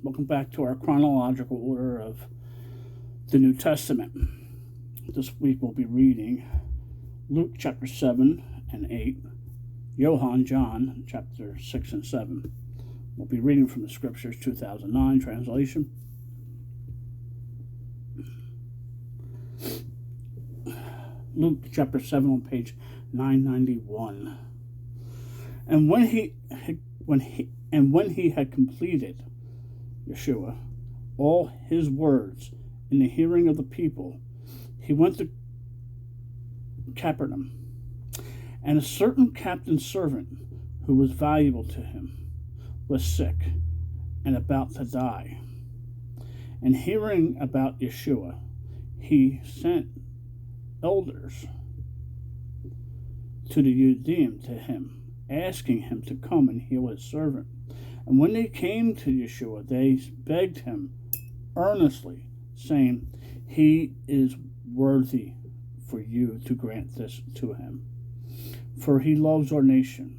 Welcome back to our chronological order of the New Testament. This week we'll be reading Luke chapter 7 and 8, John chapter 6 and 7. We'll be reading from the Scriptures 2009 translation. Luke chapter 7 on page 991. And when he had completed, Yeshua, all his words in the hearing of the people, he went to Capernaum. And a certain captain's servant, who was valuable to him, was sick and about to die. And hearing about Yeshua, he sent elders to the Judean to him, asking him to come and heal his servant. And when they came to Yeshua, they begged him earnestly, saying, "He is worthy for you to grant this to him, for he loves our nation,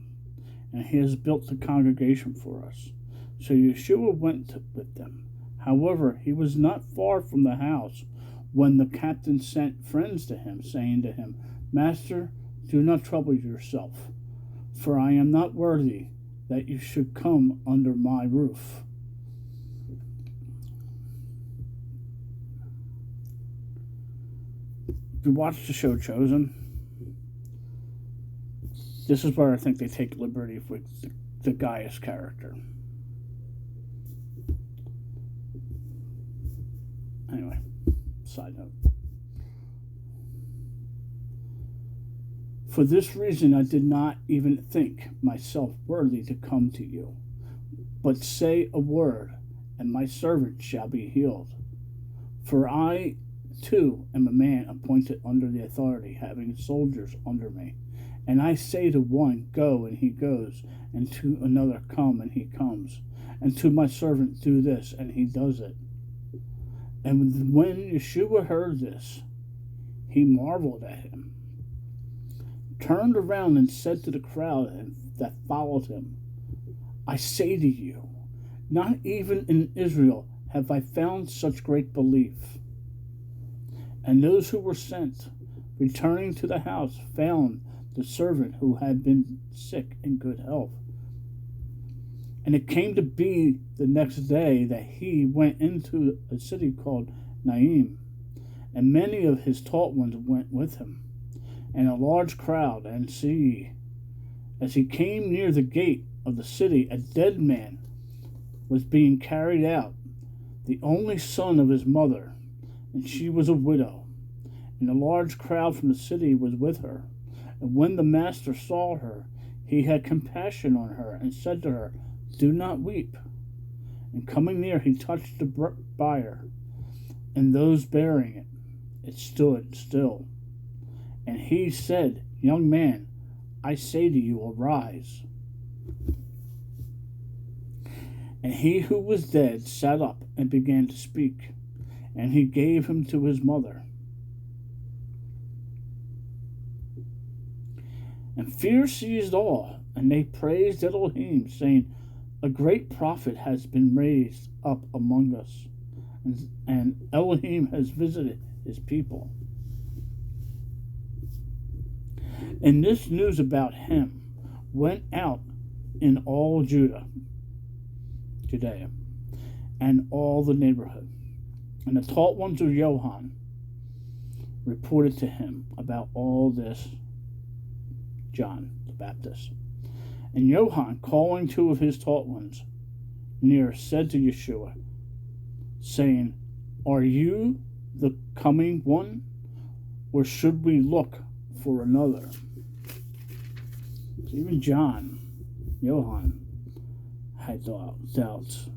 and he has built the congregation for us." So Yeshua went with them. However, he was not far from the house when the captain sent friends to him, saying to him, "Master, do not trouble yourself, for I am not worthy that you should come under my roof. If you watch the show Chosen, this is where I think they take liberty with the Gaius character. Anyway, side note. For this reason I did not even think myself worthy to come to you, but say a word, and my servant shall be healed. For I, too, am a man appointed under the authority, having soldiers under me. And I say to one, go, and he goes, and to another, come, and he comes, and to my servant, do this, and he does it. And when Yeshua heard this, he marveled at him, turned around and said to the crowd that followed him, "I say to you, not even in Israel have I found such great belief." And those who were sent, returning to the house, found the servant who had been sick in good health. And it came to be the next day that he went into a city called Naim, and many of his taught ones went with him, and a large crowd. And see, as he came near the gate of the city, a dead man was being carried out, the only son of his mother, and she was a widow. And a large crowd from the city was with her. And when the master saw her, he had compassion on her, and said to her, "Do not weep." And coming near, he touched the bier, and those bearing it, it stood still. And he said, "Young man, I say to you, arise." And he who was dead sat up and began to speak, and he gave him to his mother. And fear seized all, and they praised Elohim, saying, "A great prophet has been raised up among us, and Elohim has visited his people." And this news about him went out in all Judea, and all the neighborhood. And the taught ones of Johann reported to him about all this John the Baptist. And Johann, calling two of his taught ones near, said to Yeshua, saying, "Are you the coming one, or should we look for another?" So even Johann, had doubts.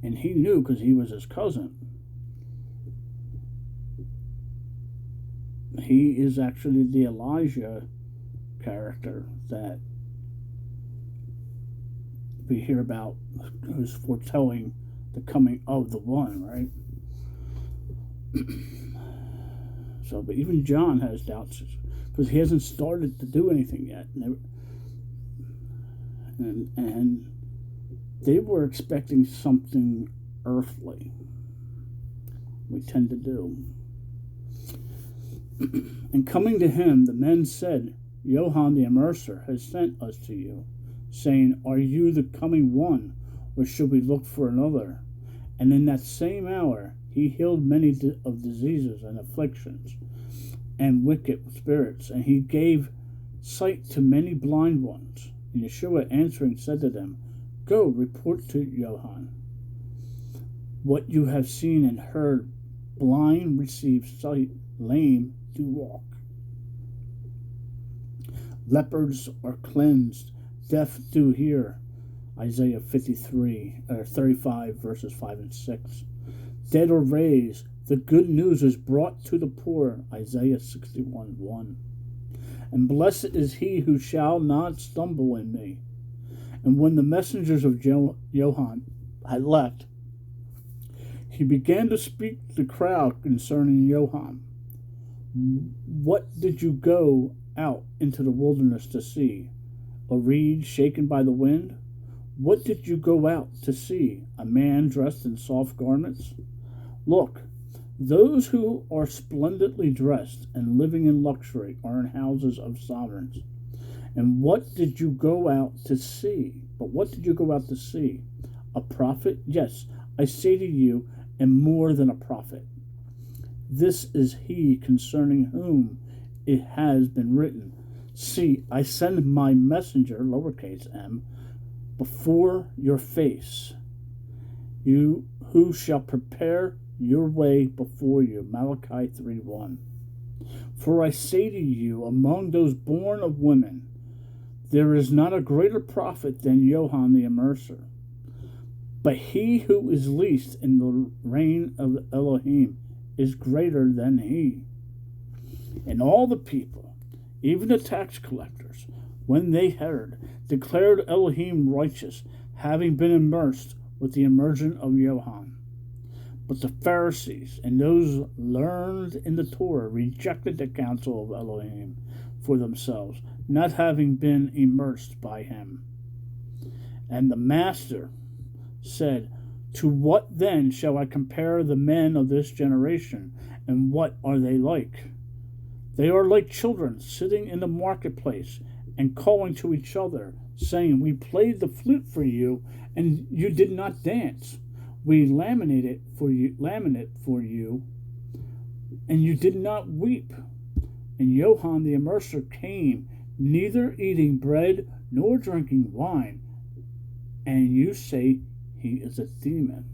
And he knew because he was his cousin. He is actually the Elijah character that we hear about, who's foretelling the coming of the one, right? So, but even John has doubts because he hasn't started to do anything yet. and they were expecting something earthly. We tend to do. And coming to him, the men said, Johann the Immerser has sent us to you, saying, Are you the coming one, or should we look for another? And in that same hour he healed many of diseases and afflictions and wicked spirits, and he gave sight to many blind ones. And Yeshua answering said to them, Go, report to Johann what you have seen and heard. Blind receive sight, lame do walk. Lepers are cleansed, deaf do hear. Isaiah 35, verses 5 and 6. Dead are raised. The good news is brought to the poor. Isaiah 61:1. And blessed is he who shall not stumble in me. And when the messengers of Johann had left, he began to speak to the crowd concerning Johann. What did you go out into the wilderness to see? A reed shaken by the wind? What did you go out to see? A man dressed in soft garments? Look, those who are splendidly dressed and living in luxury are in houses of sovereigns. And what did you go out to see? But what did you go out to see? A prophet? Yes, I say to you, and more than a prophet. This is he concerning whom it has been written, See, I send my messenger, lowercase m, before your face, you who shall prepare your way before you. Malachi 3:1. For I say to you, among those born of women, there is not a greater prophet than Johann the Immerser. But he who is least in the reign of Elohim is greater than he. And all the people, even the tax collectors, when they heard, declared Elohim righteous, having been immersed with the immersion of Johann. But the Pharisees and those learned in the Torah rejected the counsel of Elohim for themselves, not having been immersed by him. And the master said, To what then shall I compare the men of this generation, and what are they like? They are like children sitting in the marketplace and calling to each other, saying, We played the flute for you, and you did not dance. We laminated for you, and you did not weep. And Johann the Immerser came, neither eating bread nor drinking wine, and you say he is a demon.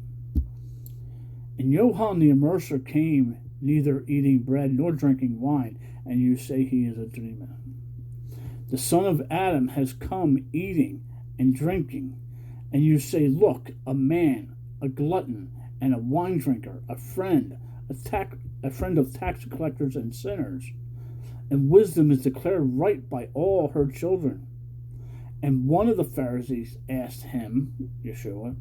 And Johann the Immerser came, neither eating bread nor drinking wine, and you say he is a demon. The son of Adam has come eating and drinking, and you say, Look, a man, a glutton, and a wine drinker, a friend of tax collectors and sinners. And wisdom is declared right by all her children. And one of the Pharisees asked him, Yeshua,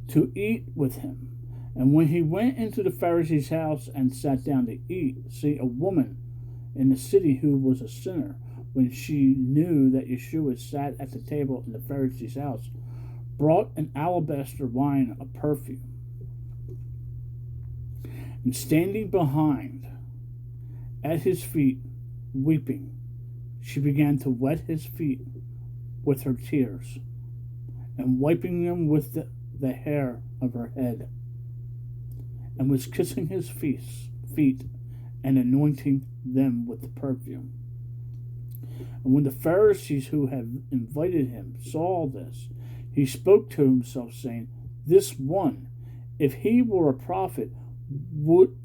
to eat with him. And when he went into the Pharisee's house and sat down to eat, see, a woman in the city who was a sinner, when she knew that Yeshua sat at the table in the Pharisee's house, brought an alabaster wine of perfume. And standing behind at his feet, weeping, she began to wet his feet with her tears, and wiping them with the hair of her head, and was kissing his feet and anointing them with the perfume. And when the Pharisees who had invited him saw this, he spoke to himself, saying, This one, if he were a prophet, would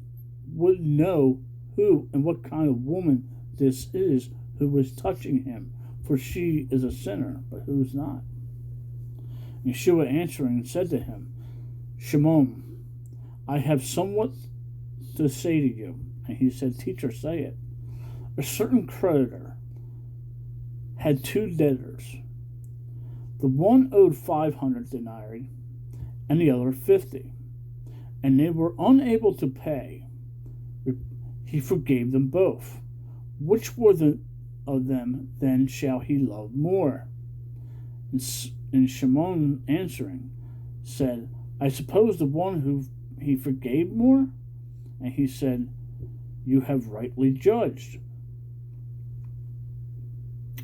know who and what kind of woman this is who was touching him, for she is a sinner, but who's not? Yeshua answering said to him, Shimon, I have somewhat to say to you. And he said, Teacher, say it. A certain creditor had two debtors. The one owed 500 denarii, and the other 50. And they were unable to pay. He forgave them both. Which of them then shall he love more? And Shimon answering said, I suppose the one who he forgave more? And he said, you have rightly judged.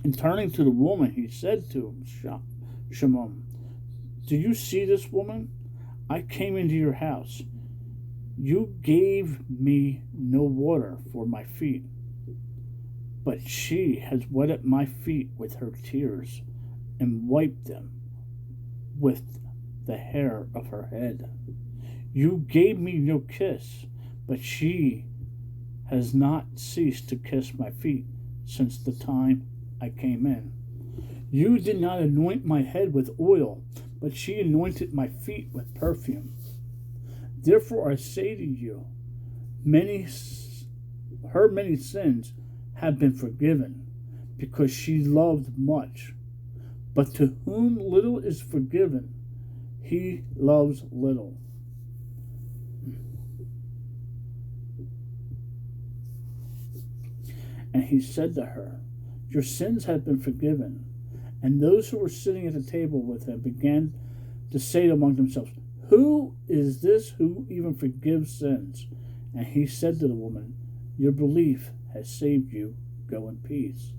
And turning to the woman, he said to Shimon, do you see this woman? I came into your house. You gave me no water for my feet, but she has wetted my feet with her tears and wiped them with the hair of her head. You gave me no kiss, but she has not ceased to kiss my feet since the time I came in. You did not anoint my head with oil, but she anointed my feet with perfume. Therefore I say to you, her many sins have been forgiven, because she loved much. But to whom little is forgiven, he loves little. And he said to her, your sins have been forgiven. And those who were sitting at the table with him began to say among themselves, who is this who even forgives sins? And he said to the woman, your belief has saved you. Go in peace.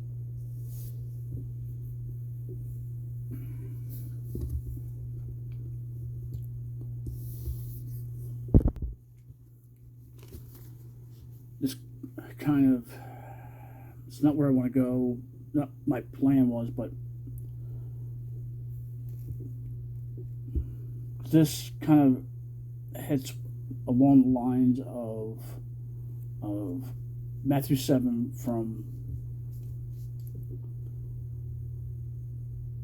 This kind of, it's not where I want to go. Not my plan was, but this kind of hits along the lines of Matthew 7, from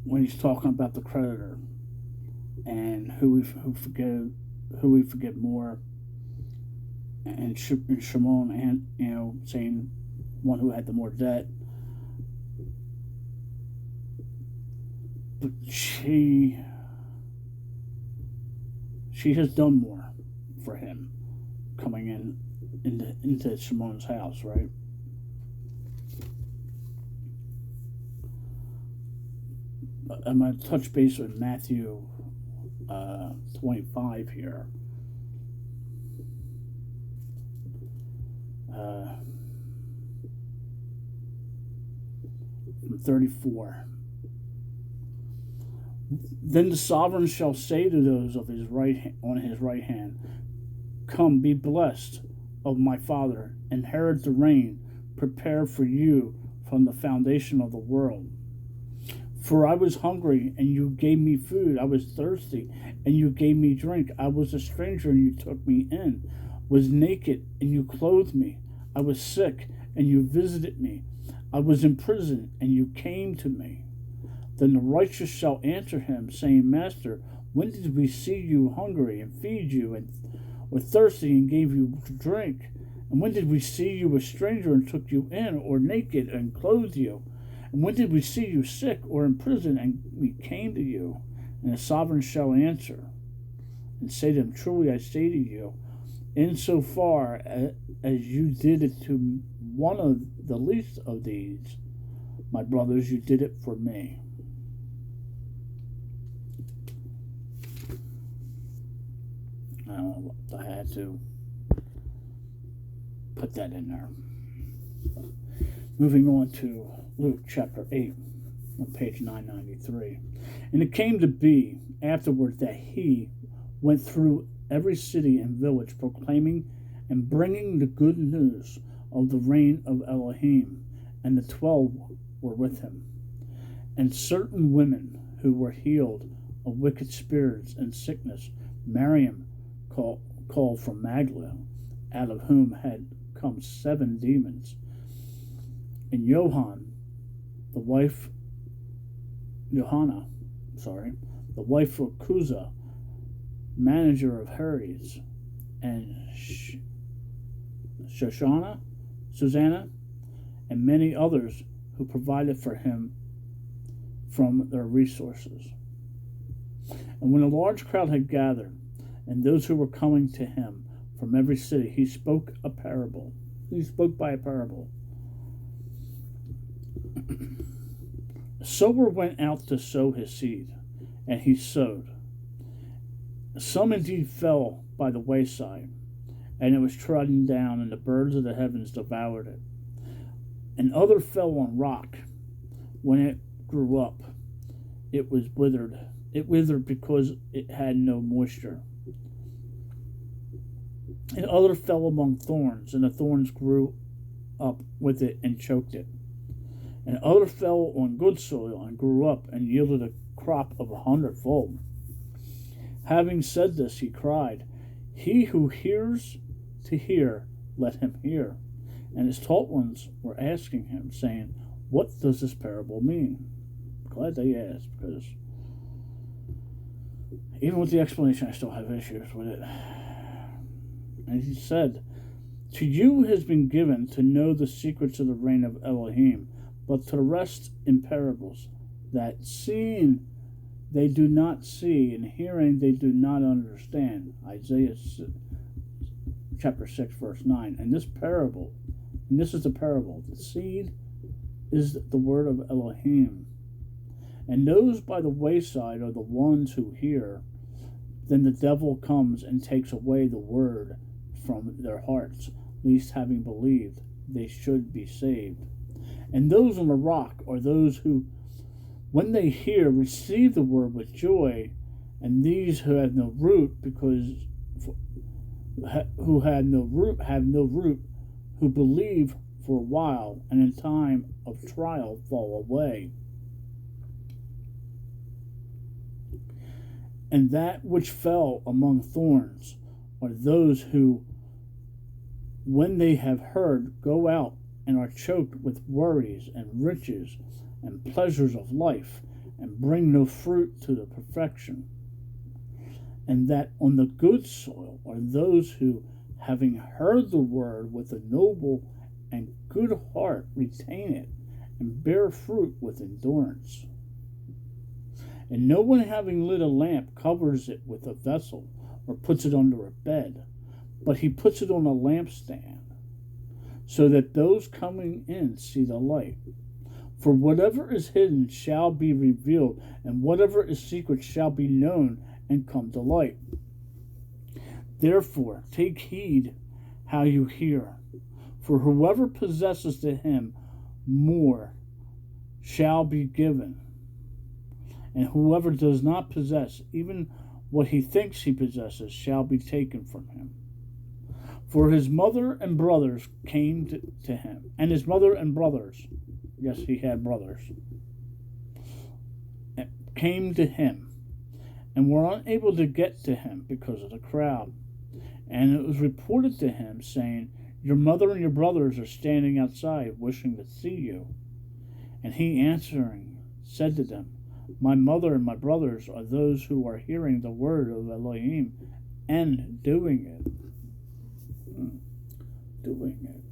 when he's talking about the creditor and who we forgive more, and Shimon, and saying one who had the more debt. But she has done more for him coming into Shimon's house, right? I'm going to touch base with Matthew 25 here. From 34. Then the sovereign shall say to those of his on his right hand, come, be blessed of my Father, inherit the reign prepared for you from the foundation of the world. For I was hungry, and you gave me food. I was thirsty, and you gave me drink. I was a stranger, and you took me in. Was naked, and you clothed me. I was sick, and you visited me. I was in prison, and you came to me. Then the righteous shall answer him, saying, Master, when did we see you hungry, and feed you, and or thirsty, and gave you drink? And when did we see you a stranger, and took you in, or naked, and clothed you? And when did we see you sick, or in prison, and we came to you? And the sovereign shall answer, and say to them, truly I say to you, insofar as you did it to one of the least of these, my brothers, you did it for me. I had to put that in there. Moving on to Luke chapter 8, on page 993. And it came to be afterward that he went through every city and village, proclaiming and bringing the good news of the reign of Elohim. And the 12 were with him. And certain women who were healed of wicked spirits and sickness, Miriam called from Magdala, out of whom had come 7 demons, and the wife of Cusa, manager of Herodes, and Susanna, and many others who provided for him from their resources. And when a large crowd had gathered, and those who were coming to him from every city, he spoke by a parable. A sower went out to sow his seed, and he sowed. Some indeed fell by the wayside, and it was trodden down, and the birds of the heavens devoured it. And other fell on rock. When it grew up, it was withered. It withered because it had no moisture. And other fell among thorns, and the thorns grew up with it and choked it. And other fell on good soil and grew up and yielded a crop of 100-fold. Having said this, he cried, "He who hears to hear, let him hear." And his taught ones were asking him, saying, "What does this parable mean?" Glad they asked, because even with the explanation, I still have issues with it. And he said, "To you has been given to know the secrets of the reign of Elohim, but to the rest in parables, that seeing they do not see, and hearing they do not understand." Isaiah chapter 6, verse 9. And this parable, and this is the parable, the seed is the word of Elohim. And those by the wayside are the ones who hear. Then the devil comes and takes away the word from their hearts, lest having believed they should be saved. And those on the rock are those who, when they hear, receive the word with joy, and these who have no root, have no root, who believe for a while, and in time of trial fall away. And that which fell among thorns are those who, when they have heard, go out and are choked with worries and riches and pleasures of life, and bring no fruit to the perfection. And that on the good soil are those who, having heard the word with a noble and good heart, retain it, and bear fruit with endurance. And no one, having lit a lamp, covers it with a vessel, or puts it under a bed, but he puts it on a lampstand, so that those coming in see the light. For whatever is hidden shall be revealed, and whatever is secret shall be known and come to light. Therefore, take heed how you hear. For whoever possesses to him more shall be given, and whoever does not possess, even what he thinks he possesses, shall be taken from him. For his mother and brothers came to him, and his mother and brothers, yes, he had brothers, came to him, and were unable to get to him because of the crowd. And it was reported to him, saying, "Your mother and your brothers are standing outside, wishing to see you." And he answering said to them, "My mother and my brothers are those who are hearing the word of Elohim and doing it." Doing it.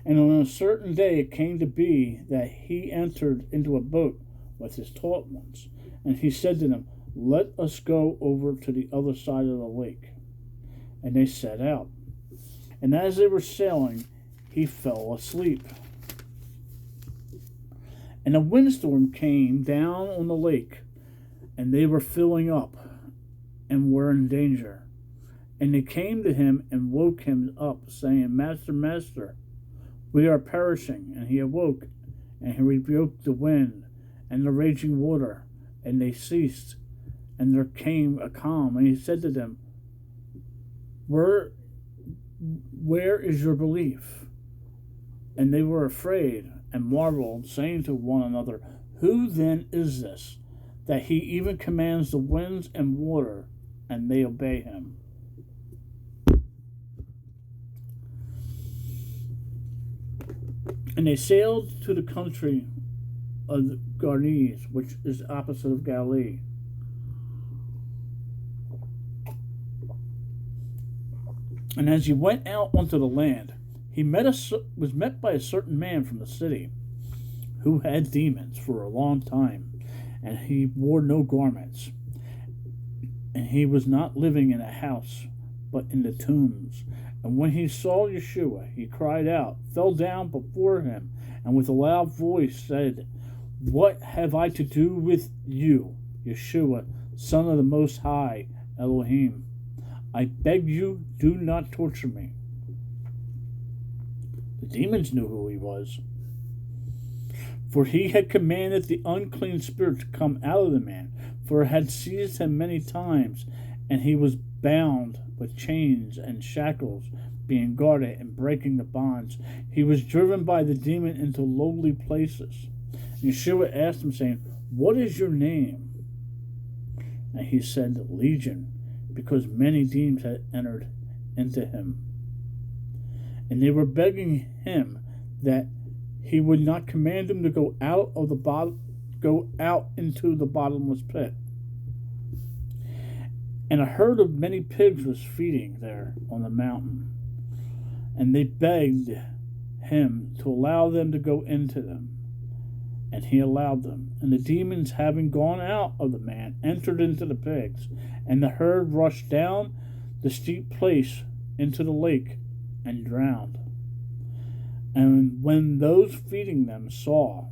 And on a certain day it came to be that he entered into a boat with his taught ones. And he said to them, "Let us go over to the other side of the lake." And they set out. And as they were sailing, he fell asleep. And a windstorm came down on the lake, and they were filling up, and were in danger. And they came to him and woke him up, saying, "Master, Master, we are perishing." And he awoke, and he rebuked the wind and the raging water, and they ceased, and there came a calm. And he said to them, Where is your belief?" And they were afraid and marveled, saying to one another, "Who then is this, that he even commands the winds and water, and they obey him?" And they sailed to the country of the Garnes, which is opposite of Galilee. And as he went out onto the land, he was met by a certain man from the city, who had demons for a long time, and he wore no garments. And he was not living in a house, but in the tombs. And when he saw Yeshua, he cried out, fell down before him, and with a loud voice said, "What have I to do with you, Yeshua, Son of the Most High Elohim? I beg you, do not torture me." The demons knew who he was, for he had commanded the unclean spirit to come out of the man, for it had seized him many times, and he was bound with chains and shackles, being guarded and breaking the bonds. He was driven by the demon into lowly places. Yeshua asked him, saying, "What is your name?" And he said, "Legion," because many demons had entered into him. And they were begging him that he would not command them to go out into the bottomless pit. And a herd of many pigs was feeding there on the mountain, and they begged him to allow them to go into them. And he allowed them. And the demons, having gone out of the man, entered into the pigs, and the herd rushed down the steep place into the lake and drowned. And when those feeding them saw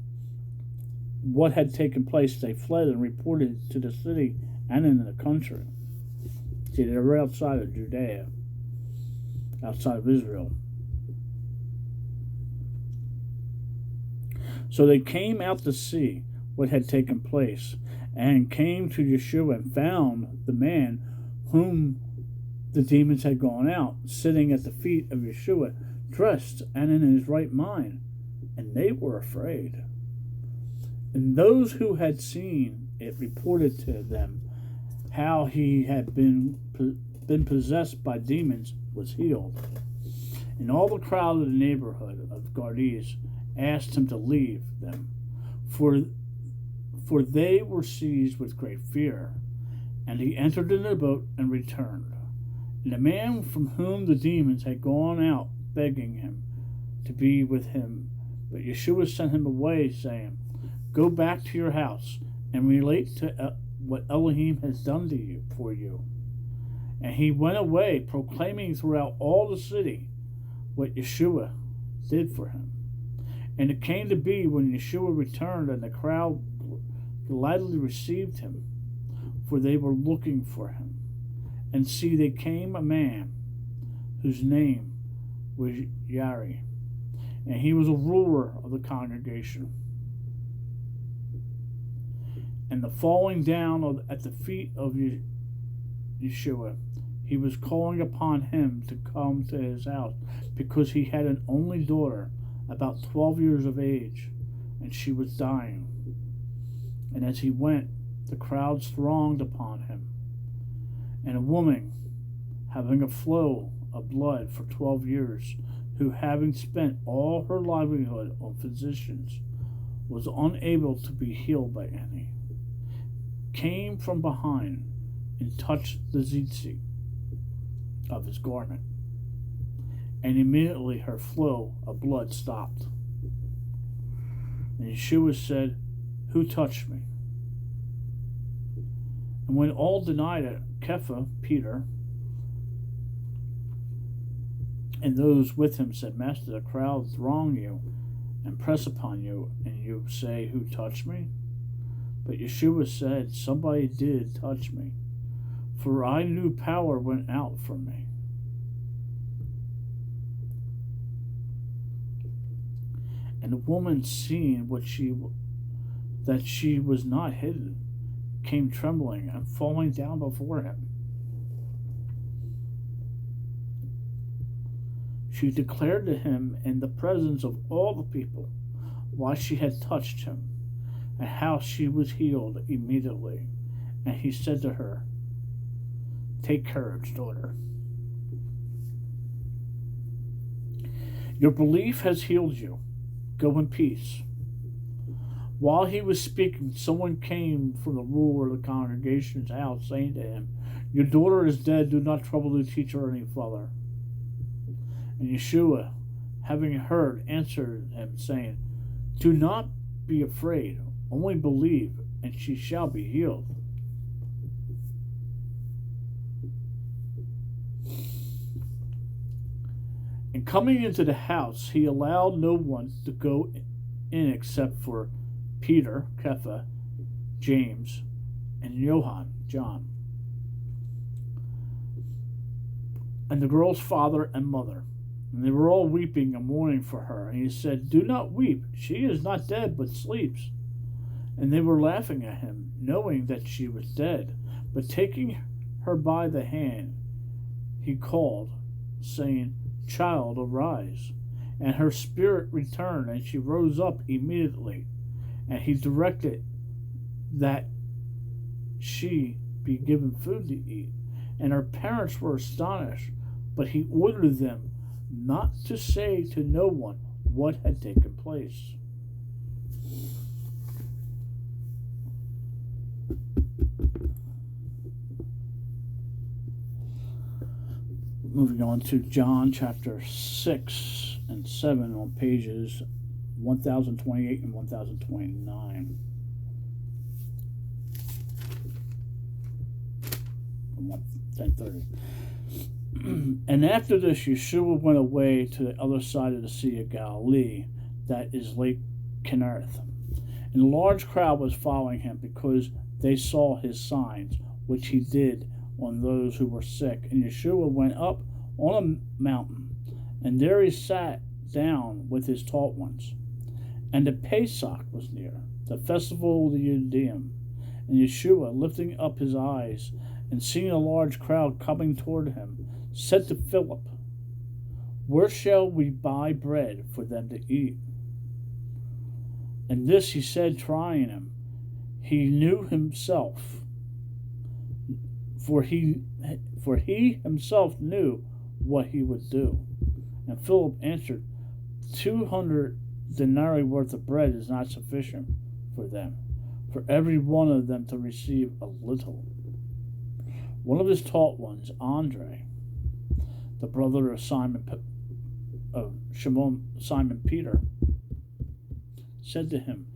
what had taken place, they fled and reported to the city and in the country. See, they were outside of Judea, outside of Israel. So they came out to see what had taken place, and came to Yeshua and found the man whom the demons had gone out, sitting at the feet of Yeshua, dressed and in his right mind, and they were afraid. And those who had seen it reported to them how he had been possessed by demons was healed. And all the crowd of the neighborhood of Gardese asked him to leave them, for they were seized with great fear. And he entered in the boat and returned. And the man from whom the demons had gone out begging him to be with him. But Yeshua sent him away, saying, "Go back to your house and relate to what Elohim has done to you for you." And he went away, proclaiming throughout all the city what Yeshua did for him. And it came to be, when Yeshua returned, and the crowd gladly received him, for they were looking for him. And see, there came a man whose name was Yari, and he was a ruler of the congregation. And the falling down at the feet of Yeshua, he was calling upon him to come to his house, because he had an only daughter, about 12 years of age, and she was dying. And as he went, the crowds thronged upon him. And a woman, having a flow of blood for 12 years, who, having spent all her livelihood on physicians, was unable to be healed by any, came from behind and touched the tzitzit of his garment. And immediately her flow of blood stopped. And Yeshua said, "Who touched me?" And when all denied it, Kepha, Peter, and those with him said, "Master, the crowd throng you and press upon you, and you say, 'Who touched me?' But Yeshua said, 'Somebody did touch me, for I knew power went out from me.' And the woman, seeing that she was not hidden, came trembling and falling down before him. She declared to him in the presence of all the people why she had touched him, and how she was healed immediately. And he said to her, "Take courage, daughter. Your belief has healed you. Go in peace." While he was speaking, someone came from the ruler of the congregation's house, saying to him, "Your daughter is dead. Do not trouble to teach her any further." And Yeshua, having heard, answered him, saying, "Do not be afraid. Only believe, and she shall be healed." And coming into the house, he allowed no one to go in except for Peter, Kepha, James, and Johann, John, and the girl's father and mother. And they were all weeping and mourning for her. And he said, "Do not weep. She is not dead, but sleeps." And they were laughing at him, knowing that she was dead. But taking her by the hand, he called, saying, "Child, arise." And her spirit returned, and she rose up immediately. And he directed that she be given food to eat. And her parents were astonished, but he ordered them not to say to no one what had taken place. Moving on to John chapter 6 and 7 on pages 1028 and 1029. 1030. And after this, Yeshua went away to the other side of the Sea of Galilee, that is Lake Kinnereth. And a large crowd was following him because they saw his signs, which he did on those who were sick. And Yeshua went up on a mountain, and there he sat down with his taught ones. And the Pesach was near, the festival of the Judean. And Yeshua, lifting up his eyes and seeing a large crowd coming toward him, said to Philip, "Where shall we buy bread for them to eat?" And this he said, trying him. He knew himself, for he himself knew what he would do. And Philip answered, 200 denarii worth of bread is not sufficient for them, for every one of them to receive a little. One of his taught ones, Andre, the brother of Simon Peter, said to him,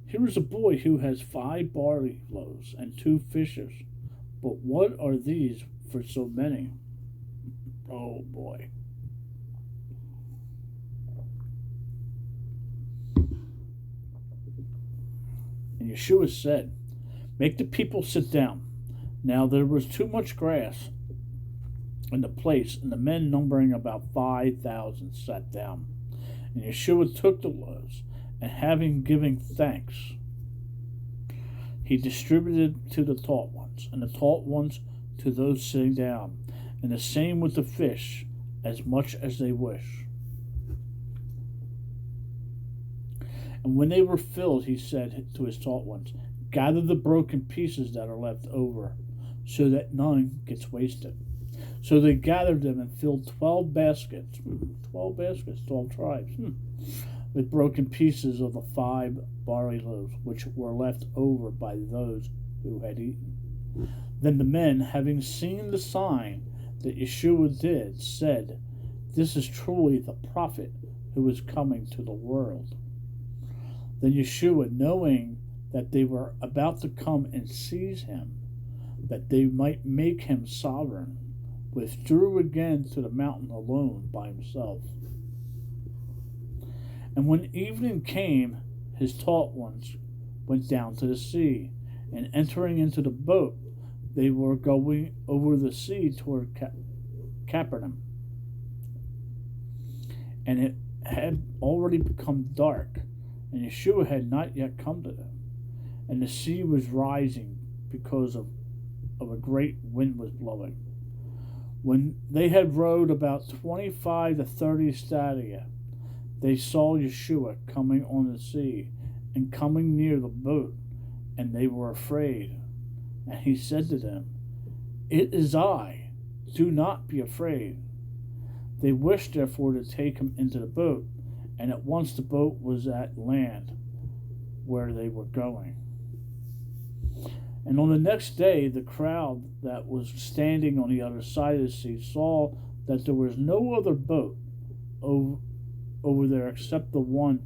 "Here is a boy who has 5 barley loaves and 2 fishes, but what are these for so many?" Oh boy. And Yeshua said, "Make the people sit down." Now there was too much grass in the place, and the men, numbering about 5,000, sat down. And Yeshua took the loaves, and having given thanks, he distributed to the taught ones, and the taught ones to those sitting down, and the same with the fish, as much as they wish. And when they were filled, he said to his taught ones, "Gather the broken pieces that are left over, so that none gets wasted." So they gathered them and filled 12 baskets, 12 tribes, with broken pieces of the 5 barley loaves, which were left over by those who had eaten. Then the men, having seen the sign that Yeshua did, said, "This is truly the prophet who is coming to the world." Then Yeshua, knowing that they were about to come and seize him, that they might make him sovereign, withdrew again to the mountain alone by himself. And when evening came, his taught ones went down to the sea, and entering into the boat, they were going over the sea toward Capernaum. And it had already become dark, and Yeshua had not yet come to them. And the sea was rising because of a great wind was blowing. When they had rowed about 25 to 30 stadia, they saw Yeshua coming on the sea and coming near the boat, and they were afraid. And he said to them, "It is I, do not be afraid." They wished therefore to take him into the boat, and at once the boat was at land where they were going. And on the next day, the crowd that was standing on the other side of the sea saw that there was no other boat over there except the one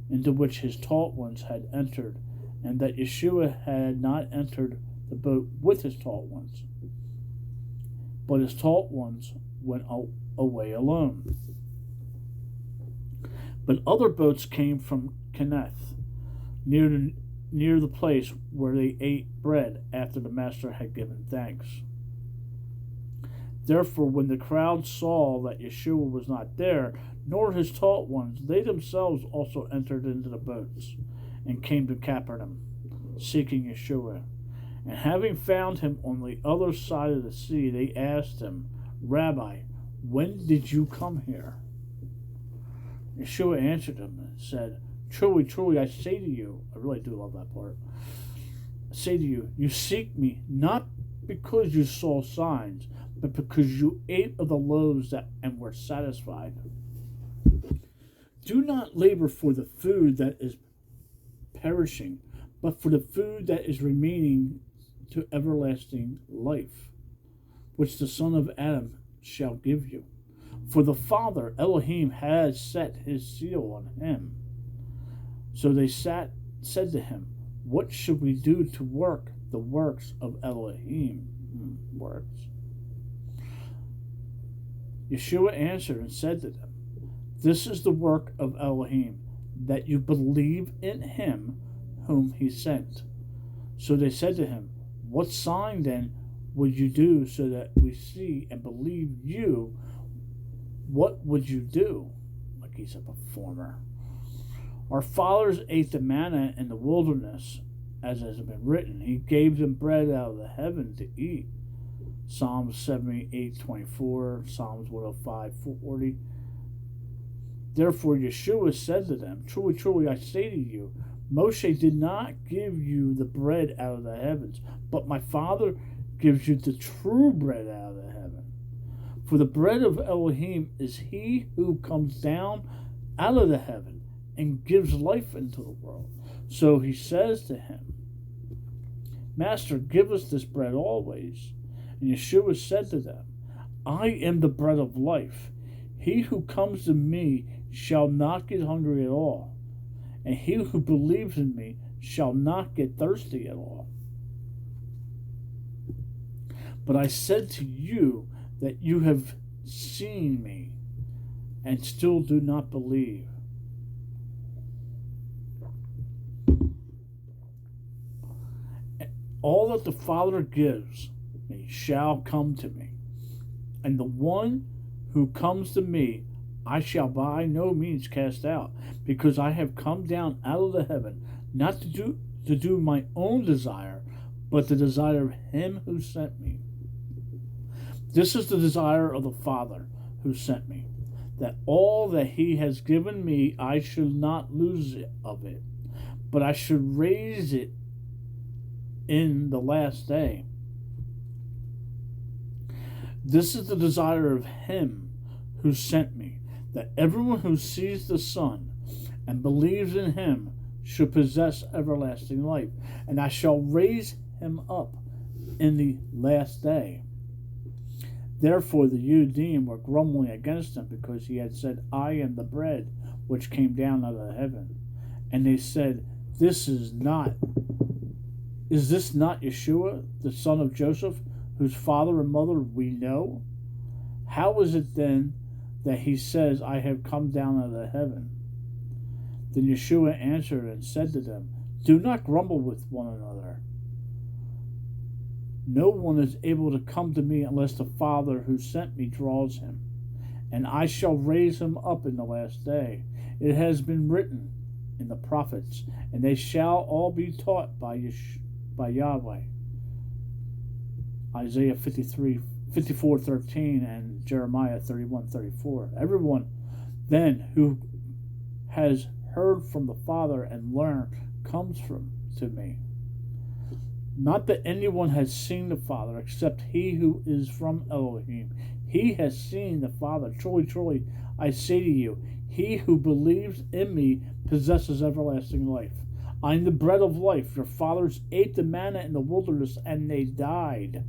into which his taught ones had entered, and that Yeshua had not entered the boat with his taught ones, but his taught ones went away alone. But other boats came from Kenneth, near near the place where they ate bread after the master had given thanks. Therefore, when the crowd saw that Yeshua was not there, nor his taught ones, they themselves also entered into the boats, and came to Capernaum, seeking Yeshua. And having found him on the other side of the sea, they asked him, Rabbi, when did you come here? Yeshua answered them and said, Truly, truly, I say to you, I really do love that part. I say to you, you seek me not because you saw signs, but because you ate of the loaves and were satisfied. Do not labor for the food that is perishing, but for the food that is remaining to everlasting life, which the Son of Adam shall give you. For the Father, Elohim, has set his seal on him. So they said to him, What should we do to work the works of Elohim? Works. Yeshua answered and said to them, This is the work of Elohim, that you believe in him whom he sent. So they said to him, What sign then would you do so that we see and believe you? What would you do? Like he's a performer. Our fathers ate the manna in the wilderness, as has been written. He gave them bread out of the heaven to eat. Psalms 78:24, Psalms 105:40. Therefore Yeshua said to them, Truly, truly, I say to you, Moshe did not give you the bread out of the heavens, but my Father gives you the true bread out of the heaven. For the bread of Elohim is he who comes down out of the heaven and gives life into the world. So he says to him, Master, give us this bread always. And Yeshua said to them, I am the bread of life. He who comes to me shall not get hungry at all, and he who believes in me shall not get thirsty at all. But I said to you that you have seen me and still do not believe. All that the Father gives me shall come to me, and the one who comes to me I shall by no means cast out, because I have come down out of the heaven, not to do my own desire, but the desire of him who sent me. This is the desire of the Father who sent me, that all that he has given me I should not lose of it, but I should raise it in the last day. This is the desire of him who sent me, that everyone who sees the Son and believes in him should possess everlasting life, and I shall raise him up in the last day. Therefore the Judeans were grumbling against him, because he had said, I am the bread which came down out of heaven. And they said, Is this not Yeshua, the son of Joseph, whose father and mother we know? How is it then that he says, I have come down out of heaven? Then Yeshua answered and said to them, Do not grumble with one another. No one is able to come to me unless the Father who sent me draws him, and I shall raise him up in the last day. It has been written in the prophets, and they shall all be taught by Yahweh. Isaiah 54:13 and Jeremiah 31:34. Everyone then who has heard from the Father and learned comes to me. Not that anyone has seen the Father except he who is from Elohim. He has seen the Father. Truly, truly, I say to you, he who believes in me possesses everlasting life. I am the bread of life. Your fathers ate the manna in the wilderness, and they died.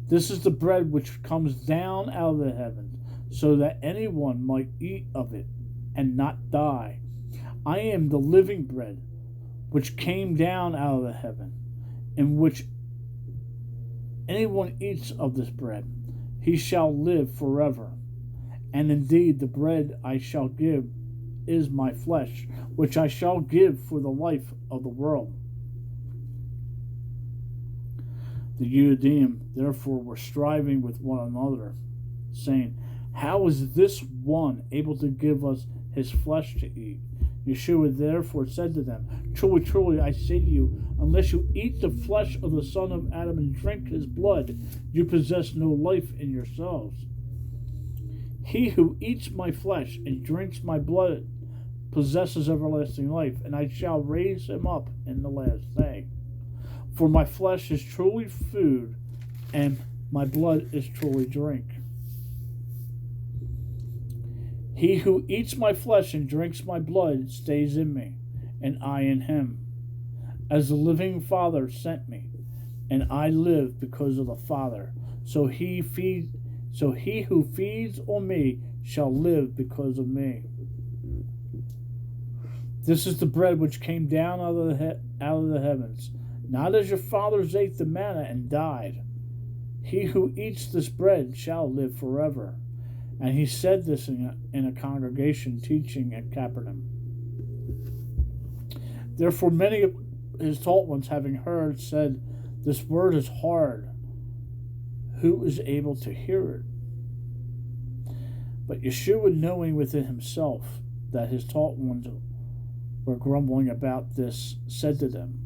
This is the bread which comes down out of the heavens, so that anyone might eat of it and not die. I am the living bread which came down out of the heaven, in which anyone eats of this bread, he shall live forever. And indeed, the bread I shall give is my flesh, which I shall give for the life of the world. The Judeans therefore were striving with one another, saying, how is this one able to give us his flesh to eat? Yeshua therefore said to them, truly, truly, I say to you, unless you eat the flesh of the Son of Adam and drink his blood, you possess no life in yourselves. He who eats my flesh and drinks my blood possesses everlasting life, and I shall raise him up in the last day. For my flesh is truly food, and my blood is truly drink. He who eats my flesh and drinks my blood stays in me, and I in him. As the living Father sent me, and I live because of the Father, so he who feeds on me shall live because of me. This is the bread which came down out of the heavens, not as your fathers ate the manna and died. He who eats this bread shall live forever. And he said this in a congregation teaching at Capernaum. Therefore many of his taught ones, having heard, said, this word is hard. Who is able to hear it? But Yeshua, knowing within himself that his taught ones were grumbling about this, said to them,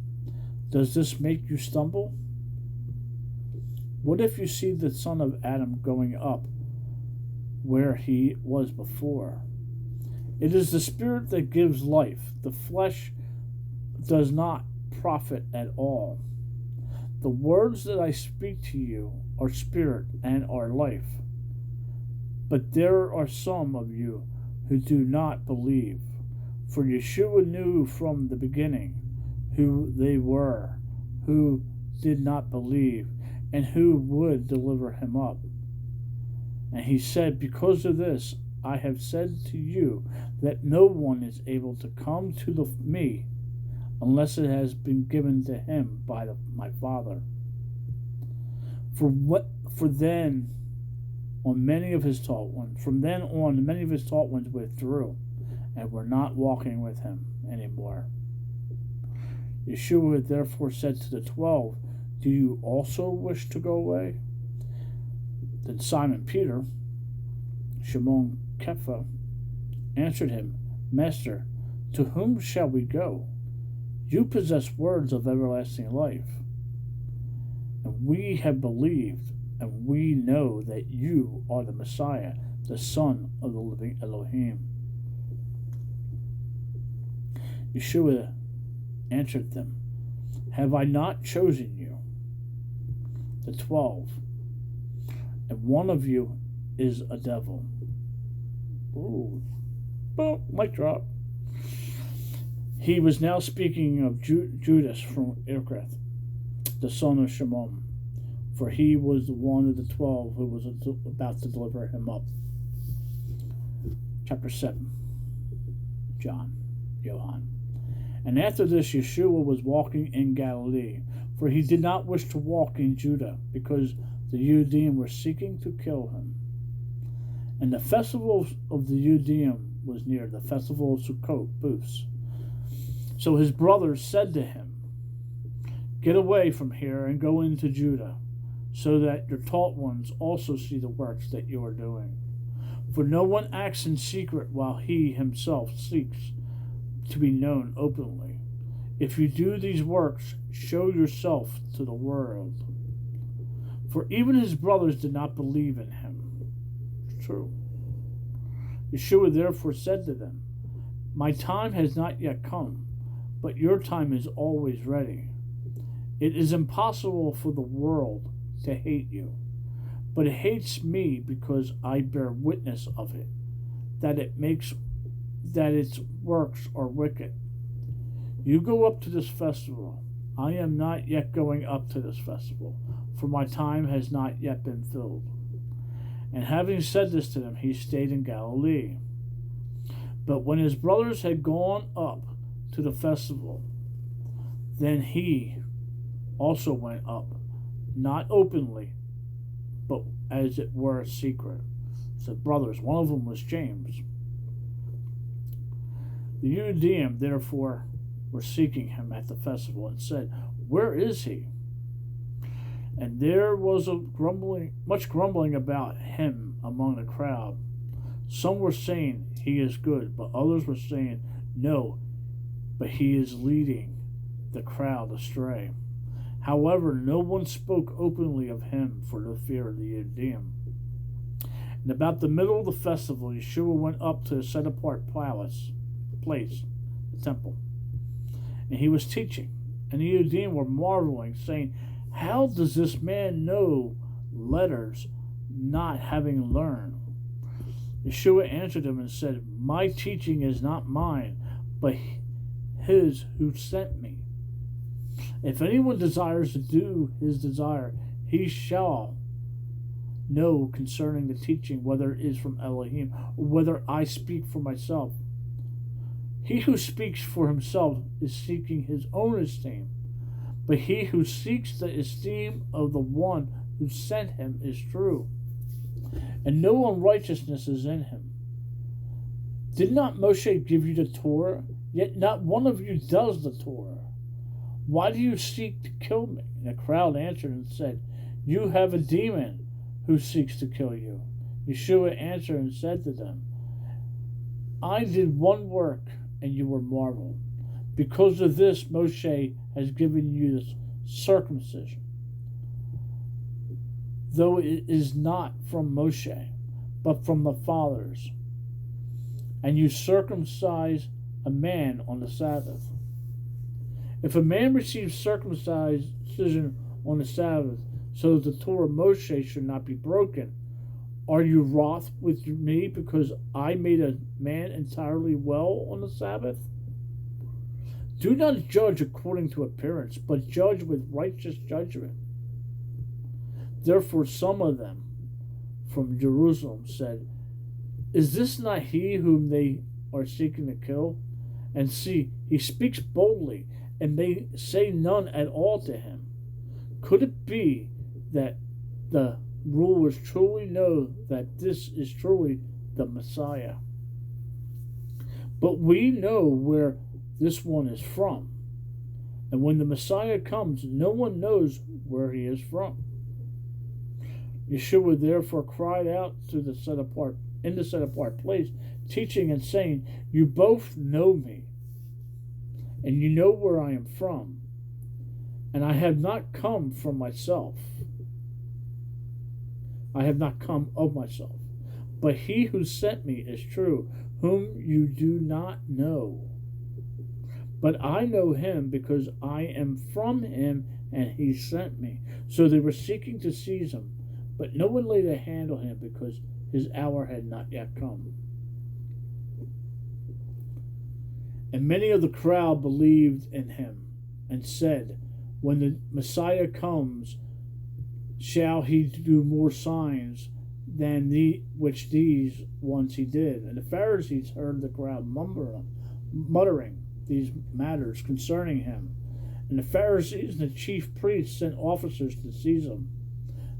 does this make you stumble? What if you see the Son of Adam going up where he was before? It is the Spirit that gives life. The flesh does not profit at all. The words that I speak to you are spirit and are life. But there are some of you who do not believe. For Yeshua knew from the beginning who they were, who did not believe, and who would deliver him up. And he said, because of this, I have said to you that no one is able to come to me unless it has been given to him by my Father. From then on, many of his taught ones withdrew and were not walking with him anymore. Yeshua therefore said to the 12, do you also wish to go away? Then Simon Peter, Shimon Kepha, answered him, Master, to whom shall we go? You possess words of everlasting life, and we have believed, and we know that you are the Messiah, the Son of the living Elohim. Yeshua answered them, have I not chosen you, the 12, and one of you is a devil? Ooh. Well, mic drop. He was now speaking of Judas from Irkreth, the son of Shimon, for he was the one of the 12 who was about to deliver him up. Chapter 7. Johann. And after this, Yeshua was walking in Galilee, for he did not wish to walk in Judah, because the Judeans were seeking to kill him. And the festival of the Judeans was near, the festival of Sukkot, booths. So his brothers said to him, get away from here and go into Judah, so that your taught ones also see the works that you are doing. For no one acts in secret while he himself seeks to be known openly. If you do these works, show yourself to the world. For even his brothers did not believe in him. It's true. Yeshua therefore said to them, my time has not yet come, but your time is always ready. It is impossible for the world to hate you, but it hates me because I bear witness of it, that its works are wicked. You go up to this festival. I am not yet going up to this festival, for my time has not yet been filled. And having said this to them, he stayed in Galilee. But when his brothers had gone up to the festival, then he also went up, not openly, but as it were a secret. said brothers. One of them was James. The Judeans therefore were seeking him at the festival and said, "Where is he?" And there was much grumbling about him among the crowd. Some were saying, "He is good," but others were saying, "No, but he is leading the crowd astray." However, no one spoke openly of him for the fear of the Judeans. And about the middle of the festival, Yeshua went up to a set-apart place, the temple, and he was teaching. And the Judeans were marveling, saying, "How does this man know letters, not having learned?" Yeshua answered them and said, "My teaching is not mine, but his who sent me. If anyone desires to do his desire, he shall know concerning the teaching, whether it is from Elohim, or whether I speak for myself. He who speaks for himself is seeking his own esteem, but he who seeks the esteem of the one who sent him is true, and no unrighteousness is in him. Did not Moshe give you the Torah? Yet not one of you does the Torah. Why do you seek to kill me?" And the crowd answered and said, "You have a demon who seeks to kill you." Yeshua answered and said to them, "I did one work, and you were marveled. Because of this, Moshe has given you the circumcision, though it is not from Moshe, but from the fathers. And you circumcise a man on the Sabbath. If a man receives circumcision on the Sabbath, so that the Torah of Moshe should not be broken, are you wroth with me because I made a man entirely well on the Sabbath? Do not judge according to appearance, but judge with righteous judgment." Therefore some of them from Jerusalem said, "Is this not he whom they are seeking to kill? And see, he speaks boldly, and they say none at all to him. Could it be that the rulers truly know that this is truly the Messiah? But we know where this one is from, and when the Messiah comes, no one knows where he is from." Yeshua therefore cried out in the set apart place, teaching and saying, "You both know me, and you know where I am from, and I have not come from myself. I have not come of myself, but he who sent me is true, whom you do not know. But I know him because I am from him, and he sent me." So they were seeking to seize him, but no one laid a hand on him because his hour had not yet come. And many of the crowd believed in him and said, "When the Messiah comes, shall he do more signs than which these ones he did?" And the Pharisees heard the crowd muttering these matters concerning him. And the Pharisees and the chief priests sent officers to seize him.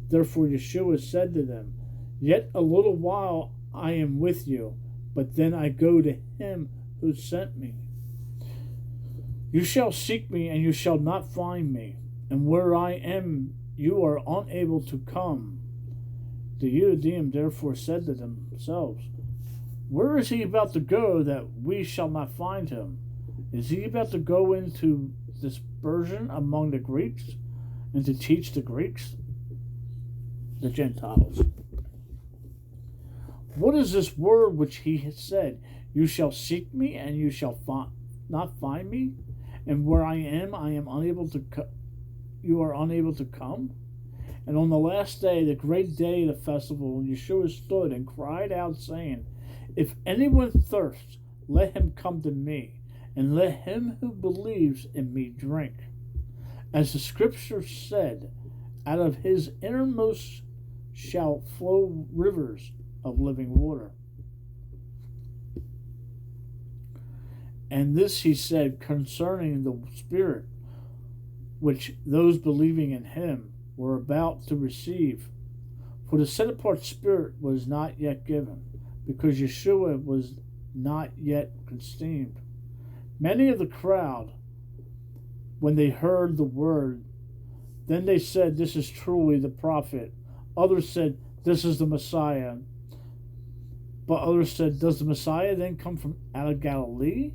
Therefore Yeshua said to them, "Yet a little while I am with you, but then I go to him who sent me. You shall seek me, and you shall not find me, and where I am you are unable to come." The Judeans therefore said to themselves, "Where is he about to go that we shall not find him? Is he about to go into dispersion among the Greeks and to teach the Greeks?" The Gentiles. "What is this word which he has said? You shall seek me, and you shall not find me, and where I am unable to you are unable to come?" And on the last day, the great day of the festival, Yeshua stood and cried out, saying, "If anyone thirsts, let him come to me, and let him who believes in me drink. As the scripture said, out of his innermost shall flow rivers of living water." And this he said concerning the Spirit, which those believing in him were about to receive, For the set apart spirit was not yet given, because Yeshua was not yet conceived. Many of the crowd, when they heard the word, then they said, "This is truly the prophet." Others said, "This is the Messiah." But others said, "Does the Messiah then come from out of Galilee?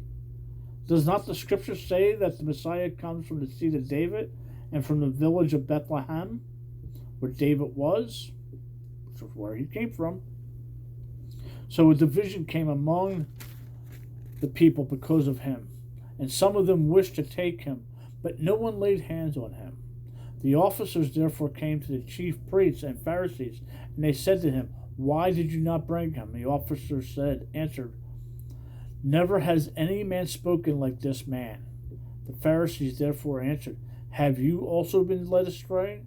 Does not the scripture say that the Messiah comes from the seed of David and from the village of Bethlehem, where David was?" Which was where he came from. So a division came among the people because of him, and some of them wished to take him, but no one laid hands on him. The officers therefore came to the chief priests and Pharisees, and they said to him, "Why did you not bring him?" The officers answered, "Never has any man spoken like this man." The Pharisees therefore answered, "Have you also been led astray?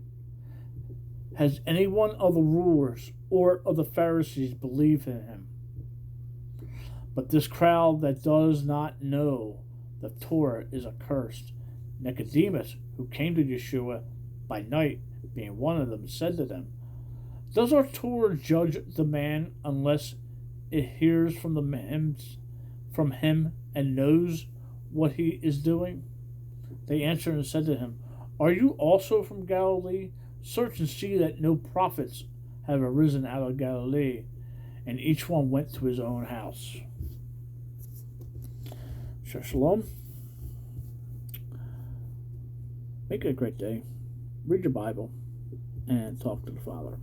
Has any one of the rulers or of the Pharisees believed in him?" But this crowd that does not know the Torah is accursed. Nicodemus, who came to Yeshua by night, being one of them, said to them, "Does our Torah judge the man unless it hears from him and knows what he is doing?" They answered and said to him, "Are you also from Galilee? Search and see that no prophets have arisen out of Galilee." And each one went to his own house. Shalom. Make it a great day. Read your Bible and talk to the Father.